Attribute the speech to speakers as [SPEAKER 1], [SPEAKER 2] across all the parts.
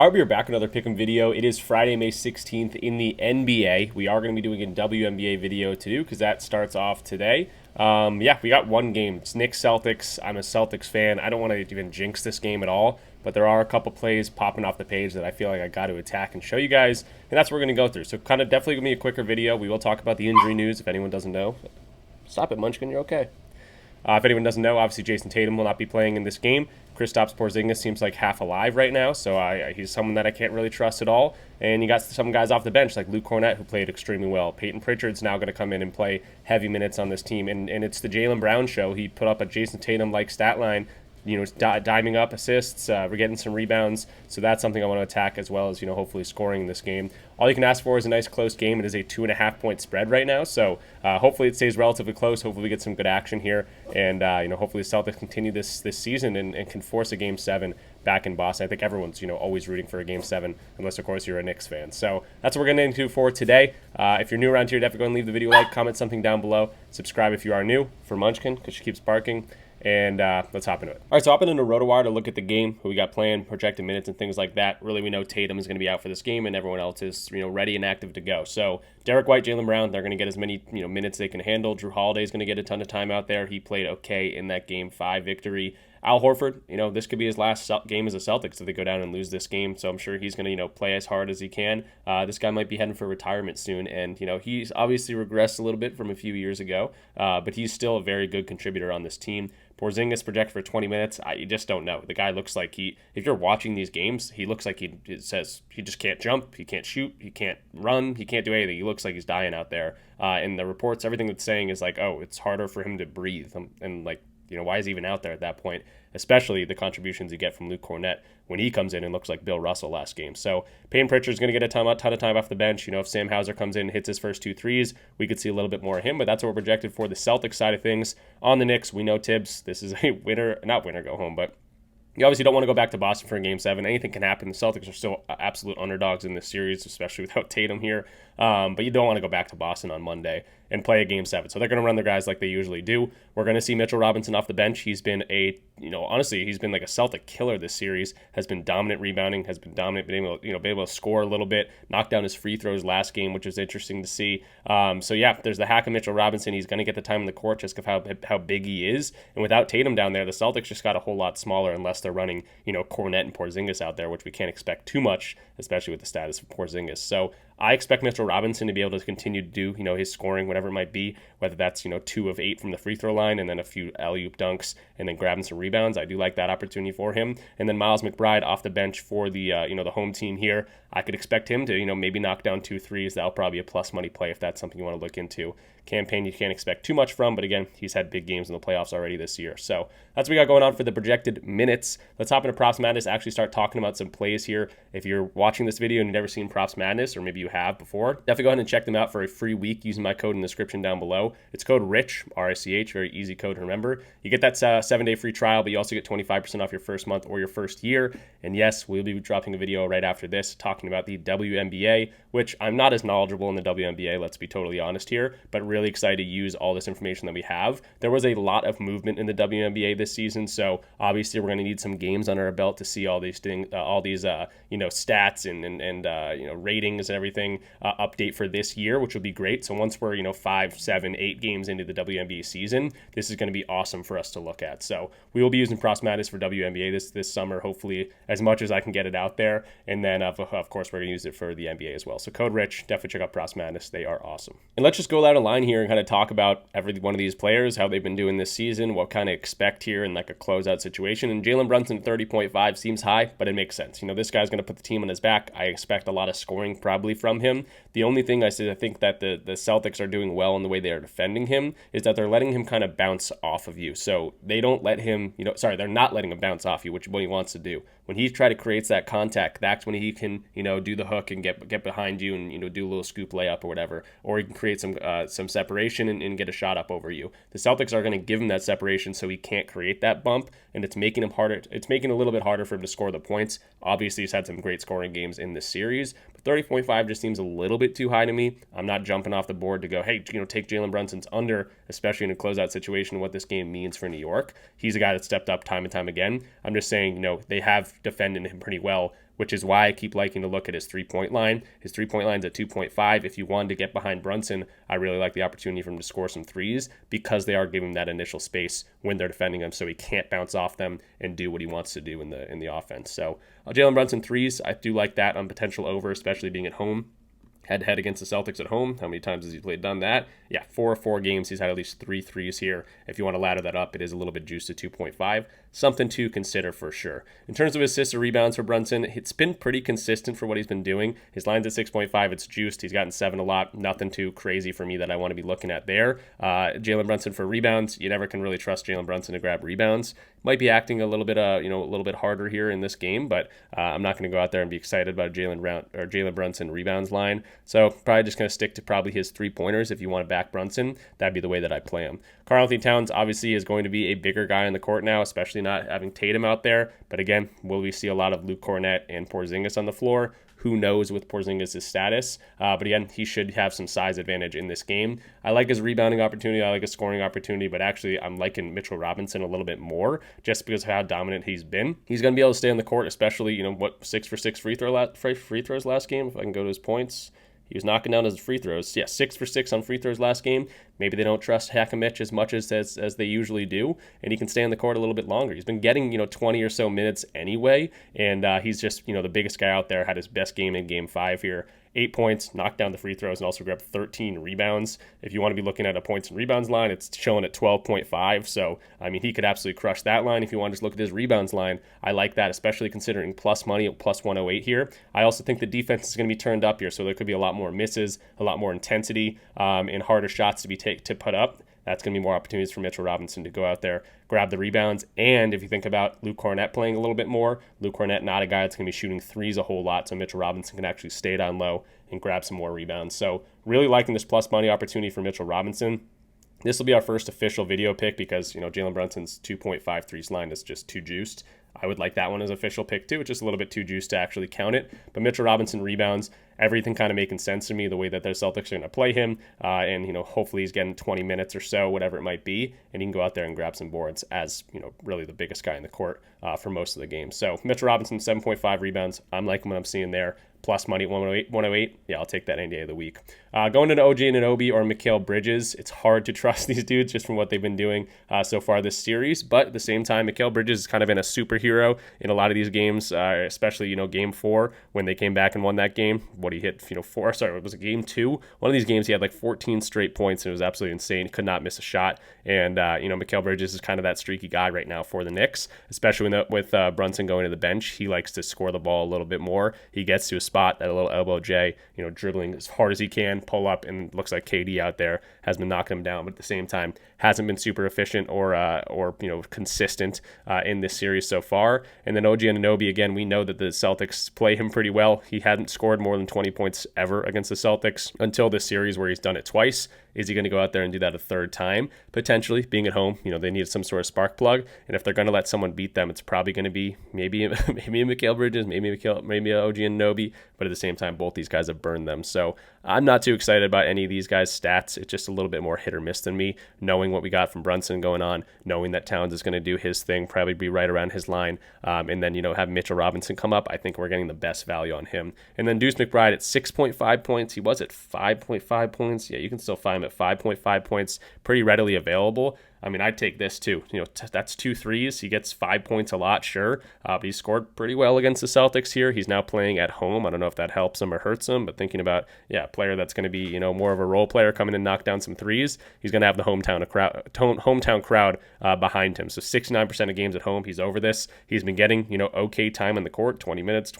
[SPEAKER 1] All right, we are back with another Pick'em video. It is Friday, May 16th in the NBA. We are going to be doing a WNBA video too because that starts off today. Yeah, we got one game. It's Knicks Celtics. I'm a Celtics fan. I don't want to even jinx this game at all, but there are a couple plays popping off the page that I feel like I got to attack and show you guys, and that's what we're going to go through. So kind of definitely going to be a quicker video. We will talk about the injury news if anyone doesn't know. Stop it, Munchkin. You're okay. If anyone doesn't know, obviously Jason Tatum will not be playing in this game. Kristaps Porzingis seems like half alive right now, so he's someone that I can't really trust at all. And you got some guys off the bench like Luke Cornett, who played extremely well. Peyton Pritchard's now going to come in and play heavy minutes on this team, and it's the Jaylen Brown show. He put up a Jason Tatum-like stat line, diming up assists, we're getting some rebounds, so that's something I want to attack, as well as, hopefully scoring in this game. All you can ask for is a nice close game. It is a 2.5-point spread right now, so hopefully it stays relatively close. Hopefully we get some good action here, and hopefully the Celtics continue this season and can force a Game 7 back in Boston. I think everyone's always rooting for a Game 7, unless of course you're a Knicks fan. So that's what we're getting into for today. If you're new around here, definitely go and leave the video a like, comment something down below, subscribe if you are new for Munchkin because she keeps barking. And let's hop into it. All right, so hopping into RotoWire to look at the game, who we got playing, projected minutes, and things like that. Really, we know Tatum is going to be out for this game, and everyone else is ready and active to go. So Derek White, Jaylen Brown, they're going to get as many minutes they can handle. Drew Holiday is going to get a ton of time out there. He played okay in that Game 5 victory. Al Horford, this could be his last game as a Celtics if they go down and lose this game, so I'm sure he's going to, play as hard as he can. This guy might be heading for retirement soon, and, he's obviously regressed a little bit from a few years ago, but he's still a very good contributor on this team. Porzingis projected for 20 minutes. You just don't know. The guy looks like if you're watching these games, he looks like it says he just can't jump, he can't shoot, he can't run, he can't do anything. He looks like he's dying out there. And the reports, everything that's saying is like, oh, it's harder for him to breathe. And like, why is he even out there at that point? Especially the contributions you get from Luke Cornett when he comes in and looks like Bill Russell last game. So Peyton Pritchard's going to get a ton of time off the bench. If Sam Hauser comes in and hits his first 2 threes, we could see a little bit more of him, but that's what we're projected for the Celtics side of things. On the Knicks, we know Tibbs. This is a not winner go home, but you obviously don't want to go back to Boston for a Game 7. Anything can happen. The Celtics are still absolute underdogs in this series, especially without Tatum here. But you don't want to go back to Boston on Monday and play a Game 7. So they're going to run their guys like they usually do. We're going to see Mitchell Robinson off the bench. He's been honestly, he's been like a Celtic killer this series. Has been dominant rebounding, has been dominant, been able to score a little bit, knock down his free throws last game, which is interesting to see. So yeah, there's the hack of Mitchell Robinson. He's going to get the time in the court just because of how big he is. And without Tatum down there, the Celtics just got a whole lot smaller unless they're running, Cornett and Porzingis out there, which we can't expect too much, especially with the status of Porzingis. So I expect Mitchell Robinson to be able to continue to do, his scoring, whatever it might be, whether that's, 2 of 8 from the free throw line and then a few alley-oop dunks and then grabbing some rebounds. I do like that opportunity for him. And then Miles McBride off the bench for the, the home team here. I could expect him to, maybe knock down 2 threes. That'll probably be a plus money play if that's something you want to look into. Campaign you can't expect too much from, but again, he's had big games in the playoffs already this year. So that's what we got going on for the projected minutes. Let's hop into Props Madness, actually start talking about some plays here. If you're watching this video and you've never seen Props Madness, or maybe you have before, definitely go ahead and check them out for a free week using my code in the description down below. It's code RICH, R-I-C-H, very easy code to remember. You get that 7-day free trial, but you also get 25% off your first month or your first year. And yes, we'll be dropping a video right after this talking about the WNBA, which I'm not as knowledgeable in the WNBA, let's be totally honest here, but really excited to use all this information that we have. There was a lot of movement in the WNBA this season, so obviously we're going to need some games under our belt to see all these things, stats and ratings and everything update for this year, which will be great. So once we're 5, 7, 8 games into the WNBA season, this is going to be awesome for us to look at. So we will be using Props Madness for WNBA this summer, hopefully as much as I can get it out there, and then of course we're going to use it for the NBA as well. So code RICH, definitely check out Props Madness. They are awesome. And let's just go down a line here and kind of talk about every one of these players, how they've been doing this season, what kind of expect here in like a closeout situation. And Jalen Brunson 30.5 seems high, but it makes sense. This guy's going to put the team on his back. I expect a lot of scoring probably from him. The only thing I think that the Celtics are doing well in the way they are defending him is that they're letting him kind of bounce off of you. So they don't let him, they're not letting him bounce off you, which is what he wants to do. When he tries to create that contact, that's when he can, do the hook and get behind you and, do a little scoop layup or whatever, or he can create some separation and get a shot up over you. The Celtics are going to give him that separation so he can't create that bump, and it's making him harder. It's making it a little bit harder for him to score the points. Obviously, he's had some great scoring games in this series, but 30.5 just seems a little bit too high to me. I'm not jumping off the board to go, hey, take Jalen Brunson's under, especially in a closeout situation, what this game means for New York. He's a guy that stepped up time and time again. I'm just saying, they have defended him pretty well which is why I keep liking to look at his 3-point line. His 3-point line's at 2.5. If you wanted to get behind Brunson, I really like the opportunity for him to score some threes because they are giving him that initial space when they're defending him, so he can't bounce off them and do what he wants to do in the offense. So Jalen Brunson threes, I do like that on potential over, especially being at home. Head-to-head against the Celtics at home. How many times has he done that? Yeah, 4 of 4 games. He's had at least 3 threes here. If you want to ladder that up, it is a little bit juiced to 2.5. Something to consider for sure. In terms of assists or rebounds for Brunson, it's been pretty consistent for what he's been doing. His line's at 6.5. It's juiced. He's gotten 7 a lot. Nothing too crazy for me that I want to be looking at there. Jalen Brunson for rebounds. You never can really trust Jalen Brunson to grab rebounds. Might be acting a little bit harder here in this game, but I'm not going to go out there and be excited about Jalen Brunson rebounds line. So probably just going to stick to probably his 3-pointers. If you want to back Brunson, that'd be the way that I play him. Karl-Anthony Towns obviously is going to be a bigger guy on the court now, especially not having Tatum out there. But again, will we see a lot of Luke Kornet and Porzingis on the floor? Who knows with Porzingis' status? But again, he should have some size advantage in this game. I like his rebounding opportunity. I like his scoring opportunity. But actually, I'm liking Mitchell Robinson a little bit more just because of how dominant he's been. He's going to be able to stay on the court, especially, 6 for 6 free throws last game. If I can go to his points. He was knocking down his free throws. Yeah, 6 for 6 on free throws last game. Maybe they don't trust Hakamich as much as they usually do, and he can stay on the court a little bit longer. He's been getting 20 or so minutes anyway, and he's just the biggest guy out there. Had his best game in Game 5 here. 8 points, knocked down the free throws, and also grabbed 13 rebounds. If you want to be looking at a points and rebounds line, it's showing at 12.5. So, he could absolutely crush that line. If you want to just look at his rebounds line, I like that, especially considering plus money at plus 108 here. I also think the defense is going to be turned up here, so there could be a lot more misses, a lot more intensity, and harder shots to put up. That's going to be more opportunities for Mitchell Robinson to go out there, grab the rebounds. And if you think about Luke Kornet playing a little bit more, Luke Kornet not a guy that's going to be shooting threes a whole lot, so Mitchell Robinson can actually stay down low and grab some more rebounds. So really liking this plus money opportunity for Mitchell Robinson. This will be our first official video pick because, Jalen Brunson's 2.5 threes line is just too juiced. I would like that one as official pick too. It's just a little bit too juiced to actually count it. But Mitchell Robinson rebounds, everything kind of making sense to me, the way that the Celtics are going to play him. And hopefully he's getting 20 minutes or so, whatever it might be. And he can go out there and grab some boards as, really the biggest guy in the court for most of the game. So Mitchell Robinson, 7.5 rebounds. I'm liking what I'm seeing there. Plus money at 108. Yeah, I'll take that any day of the week. Going into OG Anunoby or Mikal Bridges, it's hard to trust these dudes just from what they've been doing so far this series. But at the same time, Mikal Bridges has kind of been a superhero in a lot of these games, especially, Game 4 when they came back and won that game. What he hit, Game 2? One of these games he had like 14 straight points and it was absolutely insane. He could not miss a shot. And, Mikal Bridges is kind of that streaky guy right now for the Knicks, especially with Brunson going to the bench. He likes to score the ball a little bit more. He gets to a spot at a little elbow J, dribbling as hard as he can, pull up, and looks like KD out there has been knocking him down, but at the same time hasn't been super efficient or consistent in this series so far. And then OG Anunoby, again, we know that the Celtics play him pretty well. He hadn't scored more than 20 points ever against the Celtics until this series where he's done it twice. Is he going to go out there and do that a third time? Potentially, being at home, they need some sort of spark plug. And if they're going to let someone beat them, it's probably going to be maybe Mikal Bridges, maybe OG Anunoby. But at the same time, both these guys have burned them. So I'm not too excited about any of these guys' stats. It's just a little bit more hit or miss than me, knowing what we got from Brunson going on, knowing that Towns is going to do his thing, probably be right around his line, and then, have Mitchell Robinson come up. I think we're getting the best value on him. And then Deuce McBride at 6.5 points. He was at 5.5 points. Yeah, you can still find him at 5.5 points, pretty readily available. I'd take this too. That's 2 threes. He gets 5 points a lot, sure. But he scored pretty well against the Celtics here. He's now playing at home. I don't know if that helps him or hurts him, but thinking about, a player that's going to be, more of a role player coming in and knock down some threes, he's going to have the hometown crowd behind him. So 69% of games at home, he's over this. He's been getting, okay time on the court, 20 minutes,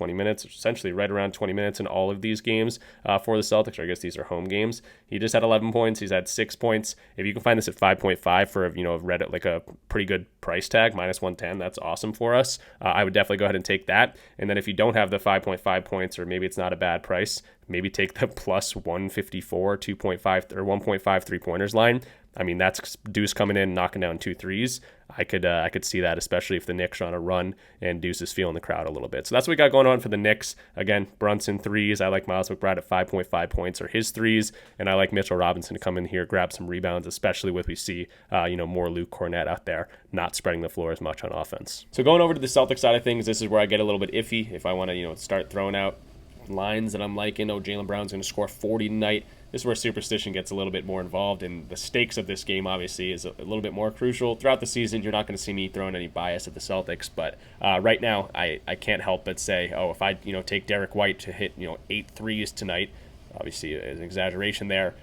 [SPEAKER 1] essentially right around 20 minutes in all of these games for the Celtics, or I guess these are home games. He just had 11 points. He's had 6 points. If you can find this at 5.5 for Reddit, like a pretty good price tag, minus 110, that's awesome for us. I would definitely go ahead and take that. And then if you don't have the 5.5 points, or maybe it's not a bad price, maybe take the plus 154 2.5 or 1.5 3-pointers line. I mean, that's Deuce coming in, knocking down 2 threes. I could see that, especially if the Knicks are on a run and Deuce is feeling the crowd a little bit. So that's what we got going on for the Knicks. Again, Brunson threes. I like Miles McBride at 5.5 points or his threes, and I like Mitchell Robinson to come in here, grab some rebounds, especially with we see more Luke Cornett out there not spreading the floor as much on offense. So going over to the Celtics side of things, this is where I get a little bit iffy if I want to start throwing out lines that I'm liking. Oh, Jaylen Brown's going to score 40 tonight. This is where superstition gets a little bit more involved, and the stakes of this game obviously is a little bit more crucial. Throughout the season, you're not going to see me throwing any bias at the Celtics, but right now I can't help but say, oh, if I take Derek White to hit 8 threes tonight, obviously is an exaggeration there.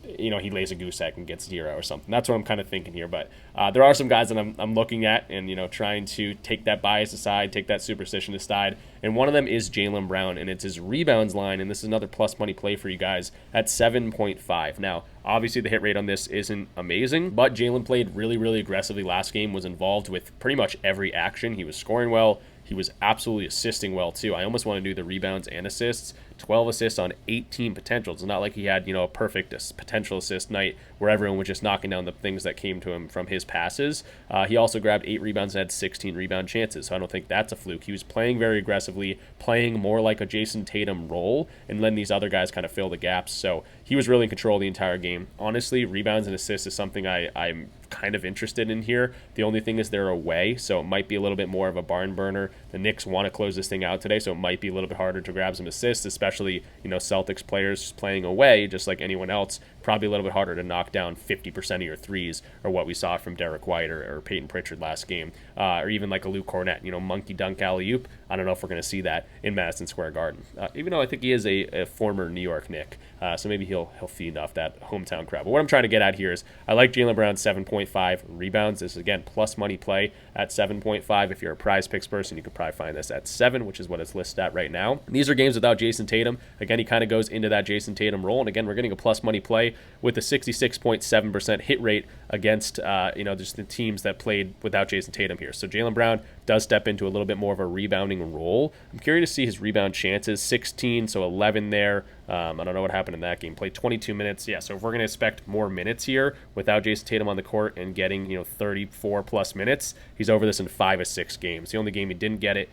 [SPEAKER 1] He lays a goose egg and gets 0 or something. That's what I'm kind of thinking here. But there are some guys that I'm looking at and, trying to take that bias aside, take that superstition aside. And one of them is Jaylen Brown, and it's his rebounds line. And this is another plus money play for you guys at 7.5. Now, obviously the hit rate on this isn't amazing, but Jaylen played really, really aggressively last game, was involved with pretty much every action. He was scoring well. He was absolutely assisting well, too. I almost want to do the rebounds and assists. 12 assists on 18 potential. It's not like he had, a perfect potential assist night where everyone was just knocking down the things that came to him from his passes. He also grabbed 8 rebounds and had 16 rebound chances, so I don't think that's a fluke. He was playing very aggressively, playing more like a Jason Tatum role, and letting these other guys kind of fill the gaps. So he was really in control the entire game. Honestly, rebounds and assists is something I'm kind of interested in here. The only thing is they're away, so it might be a little bit more of a barn burner. The Knicks want to close this thing out today, so it might be a little bit harder to grab some assists, especially Celtics players playing away, just like anyone else. Probably a little bit harder to knock down 50% of your threes, or what we saw from Derek White or Peyton Pritchard last game, or even like a Luke Cornett, monkey dunk alley-oop. I don't know if we're going to see that in Madison Square Garden, even though I think he is a former New York Knick, so maybe he'll feed off that hometown crowd. But what I'm trying to get at here is I like Jaylen Brown's 7.5 rebounds. This is, again, plus money play at 7.5. If you're a PrizePicks person, you could probably find this at 7, which is what it's listed at right now. And these are games without Jason Tatum. Again, he kind of goes into that Jason Tatum role, and again, we're getting a plus money play with a 66.7% hit rate against just the teams that played without Jason Tatum here. So Jaylen Brown does step into a little bit more of a rebounding role. I'm curious to see his rebound chances. 16, so 11 there. I don't know what happened in that game. Played 22 minutes. Yeah, so if we're going to expect more minutes here without Jason Tatum on the court and getting 34 plus minutes, he's over this in 5 of 6 games. The only game he didn't get it,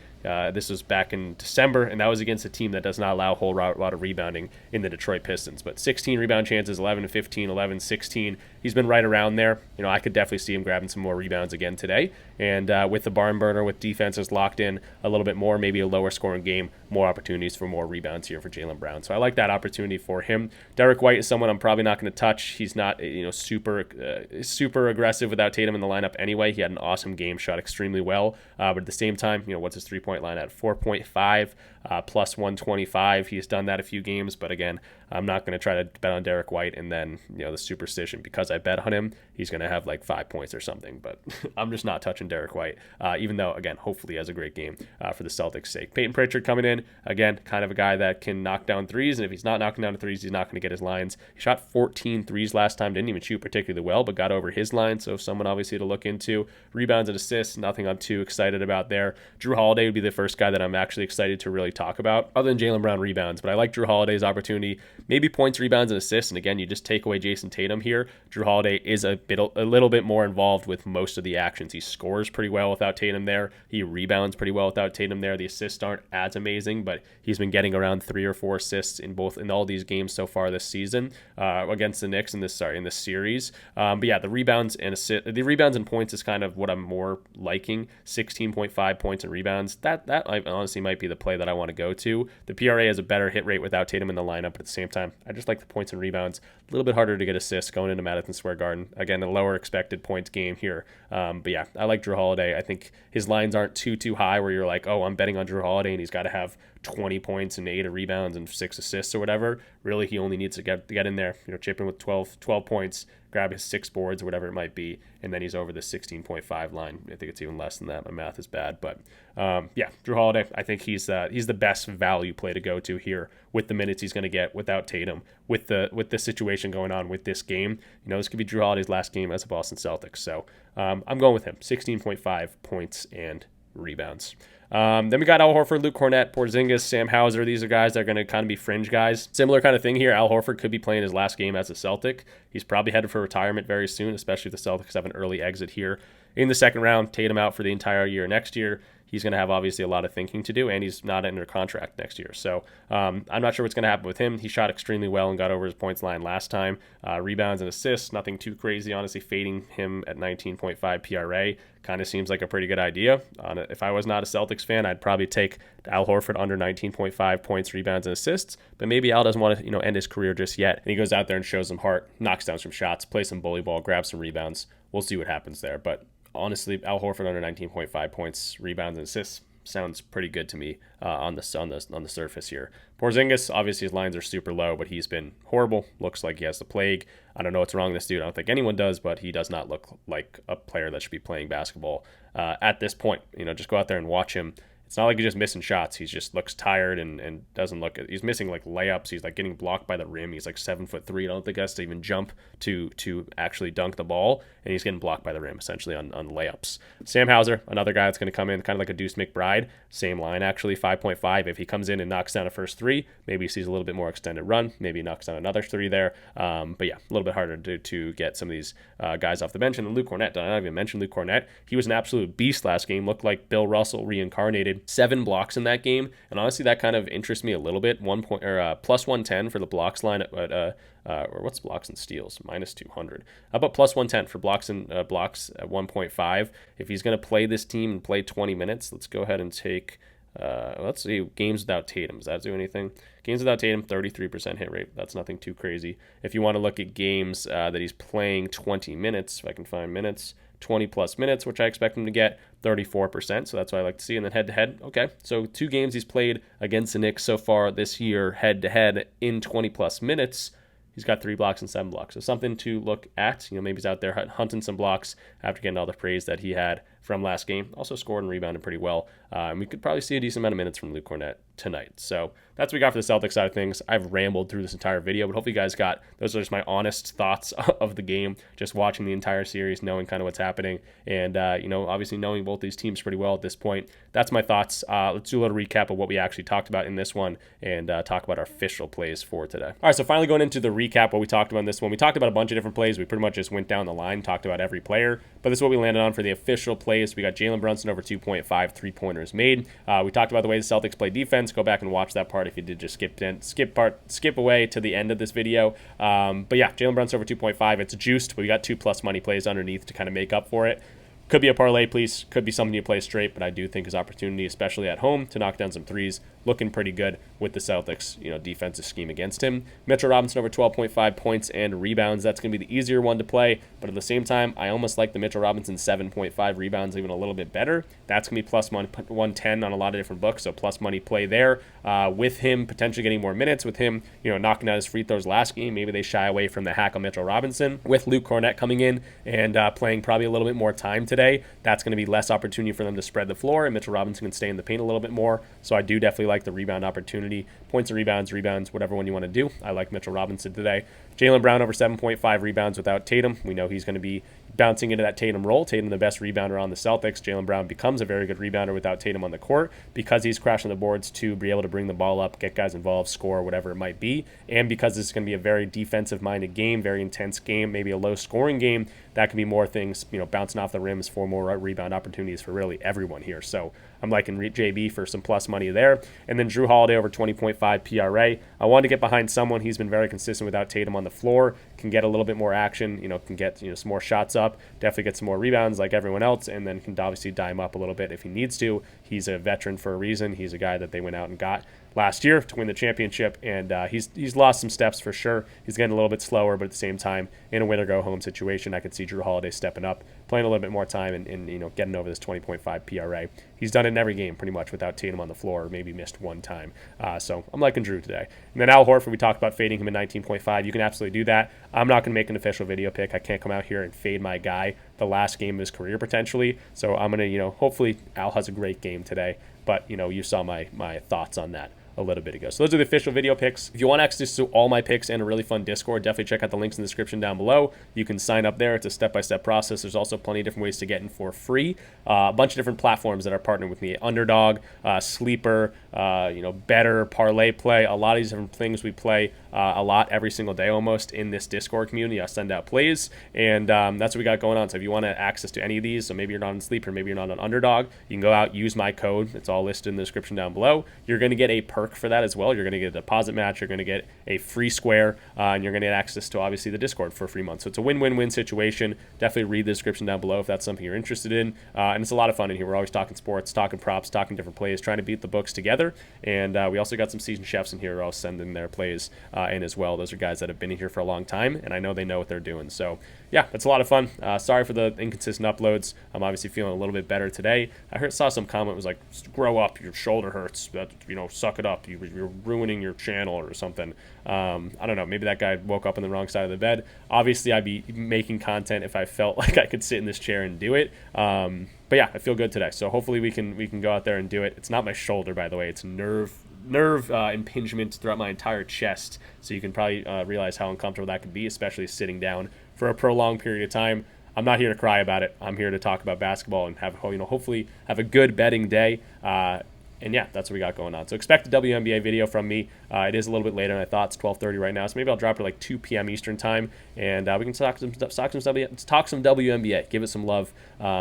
[SPEAKER 1] this was back in December, and that was against a team that does not allow a whole lot of rebounding in the Detroit Pistons. But 16 rebound chances, 11 to 15, 11, 16. He's been right around there. I could definitely see him grabbing some more rebounds again today. And with the barn burner, with defenses locked in a little bit more, maybe a lower scoring game, more opportunities for more rebounds here for Jaylen Brown. So I like that opportunity for him. Derek White is someone I'm probably not going to touch. He's not super aggressive without Tatum in the lineup anyway. He had an awesome game, shot extremely well. But at the same time, what's his 3-point line at? 4.5 plus 125. He's done that a few games, but again, I'm not going to try to bet on Derek White and then the superstition because I bet on him, he's going to have like 5 points or something. But I'm just not touching Derek White, even though, again, hopefully he has a great game for the Celtics' sake. Peyton Pritchard coming in, again, kind of a guy that can knock down threes, and if he's not knocking down threes, he's not going to get his lines. He shot 14 threes last time, didn't even shoot particularly well, but got over his line, so someone obviously to look into. Rebounds and assists, nothing I'm too excited about there. Jrue Holiday would be the first guy that I'm actually excited to really talk about, other than Jaylen Brown rebounds, but I like Jrue Holiday's opportunity. Maybe points, rebounds, and assists, and again, you just take away Jason Tatum here. Jrue Holiday is a little bit more involved with most of the actions. He scores pretty well without Tatum there. He rebounds pretty well without Tatum there. The assists aren't as amazing, but he's been getting around 3 or 4 assists in all these games so far this season against the Knicks in this series. But yeah, the rebounds and points is kind of what I'm more liking. 16.5 points and rebounds. That honestly might be the play that I want to go to. The PRA has a better hit rate without Tatum in the lineup, but at the same time, I just like the points and rebounds. A little bit harder to get assists going into Madison Square Garden. Again, a lower expected points game here. But yeah, I like Jrue Holiday. I think his lines aren't too high where you're like, oh, I'm betting on Jrue Holiday and he's got to have 20 points and 8 rebounds and 6 assists or whatever. Really, he only needs to get in there, chip in with 12 points, grab his 6 boards or whatever it might be, and then he's over the 16.5 line. I think it's even less than that. My math is bad, but yeah, Jrue Holiday, I think he's the best value play to go to here with the minutes he's going to get without Tatum, with the situation going on with this game. This could be Jrue Holiday's last game as a Boston Celtics, so I'm going with him. 16.5 points and rebounds. Then we got Al Horford, Luke Cornett, Porzingis, Sam Hauser. These are guys that are going to kind of be fringe guys. Similar kind of thing here. Al Horford could be playing his last game as a Celtic. He's probably headed for retirement very soon, especially if the Celtics have an early exit here in the second round. Tatum out for the entire year next year. He's going to have obviously a lot of thinking to do, and he's not under contract next year. So I'm not sure what's going to happen with him. He shot extremely well and got over his points line last time. Rebounds and assists, nothing too crazy. Honestly, fading him at 19.5 PRA kind of seems like a pretty good idea. If I was not a Celtics fan, I'd probably take Al Horford under 19.5 points, rebounds, and assists. But maybe Al doesn't want to end his career just yet. And he goes out there and shows some heart, knocks down some shots, plays some bully ball, grabs some rebounds. We'll see what happens there. But honestly, Al Horford under 19.5 points, rebounds, and assists sounds pretty good to me on the surface here. Porzingis, obviously his lines are super low, but he's been horrible. Looks like he has the plague. I don't know what's wrong with this dude. I don't think anyone does, but he does not look like a player that should be playing basketball at this point. Just go out there and watch him. It's not like he's just missing shots. He just looks tired and doesn't look. He's missing like layups. He's like getting blocked by the rim. He's like 7'3". I don't think he has to even jump to actually dunk the ball, and he's getting blocked by the rim essentially on layups. Sam Hauser, another guy that's going to come in kind of like a Deuce McBride. Same line actually, 5.5. If he comes in and knocks down a first three, maybe he sees a little bit more extended run. Maybe he knocks down another three there. But yeah, a little bit harder to get some of these guys off the bench. And then Luke Cornett. Did I not even mention Luke Cornett? He was an absolute beast last game. Looked like Bill Russell reincarnated. 7 blocks in that game, and honestly that kind of interests me a little bit. Plus 110 for the blocks line or what's blocks and steals? Minus 200. How about plus 110 for blocks and blocks at 1.5? If he's going to play this team and play 20 minutes, let's go ahead and take let's see, games without Tatum. Does that do anything? Games without Tatum, 33% hit rate. That's nothing too crazy. If you want to look at games that he's playing 20 minutes, if I can find minutes, 20 plus minutes, which I expect him to get, 34%. So that's what I like to see. And then head-to-head, okay. So 2 games he's played against the Knicks so far this year, head-to-head in 20 plus minutes. He's got 3 blocks and 7 blocks. So something to look at. Maybe he's out there hunting some blocks after getting all the praise that he had from last game. Also scored and rebounded pretty well. And we could probably see a decent amount of minutes from Luke Cornett tonight. So that's what we got for the Celtics side of things. I've rambled through this entire video, but hopefully you guys got, those are just my honest thoughts of the game, just watching the entire series, knowing kind of what's happening, and, obviously knowing both these teams pretty well at this point. That's my thoughts. Let's do a little recap of what we actually talked about in this one and talk about our official plays for today. All right, so finally going into the recap, what we talked about in this one. We talked about a bunch of different plays. We pretty much just went down the line, talked about every player, but this is what we landed on for the official plays. We got Jalen Brunson over 2.5 3-pointers made. We talked about the way the Celtics play defense. Go back and watch that part if you did just skip away to the end of this video. But yeah, Jalen Brunson over 2.5. It's juiced, but we got 2+ money plays underneath to kind of make up for it. Could be a parlay, please. Could be something you play straight, but I do think his opportunity, especially at home, to knock down some threes, looking pretty good with the Celtics, defensive scheme against him. Mitchell Robinson over 12.5 points and rebounds. That's going to be the easier one to play, but at the same time, I almost like the Mitchell Robinson 7.5 rebounds even a little bit better. That's going to be plus 110 on a lot of different books, so plus money play there. With him potentially getting more minutes, with him, knocking out his free throws last game, maybe they shy away from the hack on Mitchell Robinson. With Luke Cornett coming in and playing probably a little bit more time today, that's going to be less opportunity for them to spread the floor, and Mitchell Robinson can stay in the paint a little bit more. So I do definitely like the rebound opportunity. Points and rebounds, whatever one you want to do. I like Mitchell Robinson today. Jaylen Brown over 7.5 rebounds without Tatum. We know he's going to be bouncing into that Tatum role. Tatum, the best rebounder on the Celtics. Jaylen Brown becomes a very good rebounder without Tatum on the court because he's crashing the boards to be able to bring the ball up, get guys involved, score, whatever it might be. And because this is going to be a very defensive-minded game, very intense game, maybe a low-scoring game, that could be more things, bouncing off the rims for more rebound opportunities for really everyone here. So I'm liking JB for some plus money there. And then Drew Holiday over 20.5 PRA. I wanted to get behind someone. He's been very consistent without Tatum on the floor, can get a little bit more action, can get some more shots up, definitely get some more rebounds like everyone else, and then can obviously dime up a little bit if he needs to. He's a veteran for a reason. He's a guy that they went out and got last year to win the championship, and he's lost some steps for sure. He's getting a little bit slower, but at the same time, in a win-or-go-home situation, I could see Drew Holiday stepping up, playing a little bit more time, and getting over this 20.5 PRA. He's done it in every game pretty much without Tatum on the floor, or maybe missed one time. So I'm liking Drew today. And then Al Horford, we talked about fading him at 19.5. You can absolutely do that. I'm not going to make an official video pick. I can't come out here and fade my guy the last game of his career potentially. So I'm going to, hopefully Al has a great game today. But, you saw my thoughts on that a little bit ago. So those are the official video picks. If you want access to all my picks and a really fun Discord, definitely check out the links in the description down below. You can sign up there. It's a step-by-step process. There's also plenty of different ways to get in for free. A bunch of different platforms that are partnered with me. Underdog, Sleeper, Betr, Parlay Play. A lot of these different things we play a lot every single day almost in this Discord community. I send out plays, and that's what we got going on. So if you want access to any of these, so maybe you're not on Sleeper, maybe you're not on Underdog, you can go out, use my code. It's all listed in the description down below. You're going to get a perk for that as well. You're going to get a deposit match. You're going to get a free square, and you're going to get access to, obviously, the Discord for a free month. So it's a win-win-win situation. Definitely read the description down below if that's something you're interested in. And it's a lot of fun in here. We're always talking sports, talking props, talking different plays, trying to beat the books together. And we also got some seasoned chefs in here who are all sending their plays in as well. Those are guys that have been in here for a long time, and I know they know what they're doing. So, yeah, it's a lot of fun. Sorry for the inconsistent uploads. I'm obviously feeling a little bit better today. I saw some comment was like, grow up, your shoulder hurts, suck it up, you're ruining your channel or something. I don't know, maybe that guy woke up on the wrong side of the bed. Obviously, I'd be making content if I felt like I could sit in this chair and do it. But yeah, I feel good today. So hopefully we can go out there and do it. It's not my shoulder, by the way. It's nerve impingement throughout my entire chest. So you can probably realize how uncomfortable that could be, especially sitting down for a prolonged period of time. I'm not here to cry about it. I'm here to talk about basketball and have hopefully have a good betting day. And yeah, that's what we got going on. So expect a WNBA video from me. It is a little bit later than I thought. It's 12:30 right now, so maybe I'll drop it like 2 p.m. Eastern time, and we can talk some WNBA. Give it some love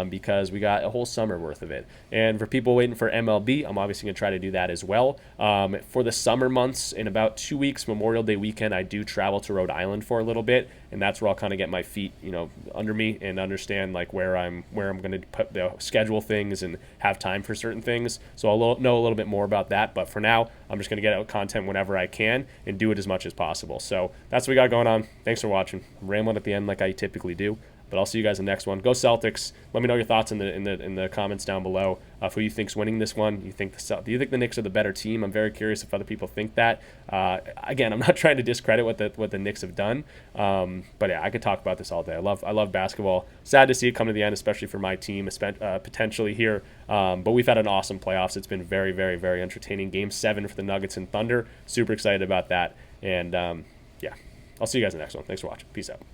[SPEAKER 1] because we got a whole summer worth of it. And for people waiting for MLB, I'm obviously going to try to do that as well. For the summer months, in about 2 weeks, Memorial Day weekend, I do travel to Rhode Island for a little bit, and that's where I'll kind of get my feet, under me and understand like where I'm going to schedule things and have time for certain things. So I'll know a little bit more about that, but for now I'm just going to get out content whenever I can and do it as much as possible. So that's what we got going on. Thanks for watching. I'm rambling at the end like I typically do, but I'll see you guys in the next one. Go Celtics. Let me know your thoughts in the comments down below of who you think's winning this one. Do you think the Knicks are the better team? I'm very curious if other people think that. Again, I'm not trying to discredit what the Knicks have done, but yeah, I could talk about this all day. I love basketball. Sad to see it come to the end, especially for my team, potentially here. But we've had an awesome playoffs. It's been very, very, very entertaining. Game 7 for the Nuggets and Thunder. Super excited about that. And yeah, I'll see you guys in the next one. Thanks for watching. Peace out.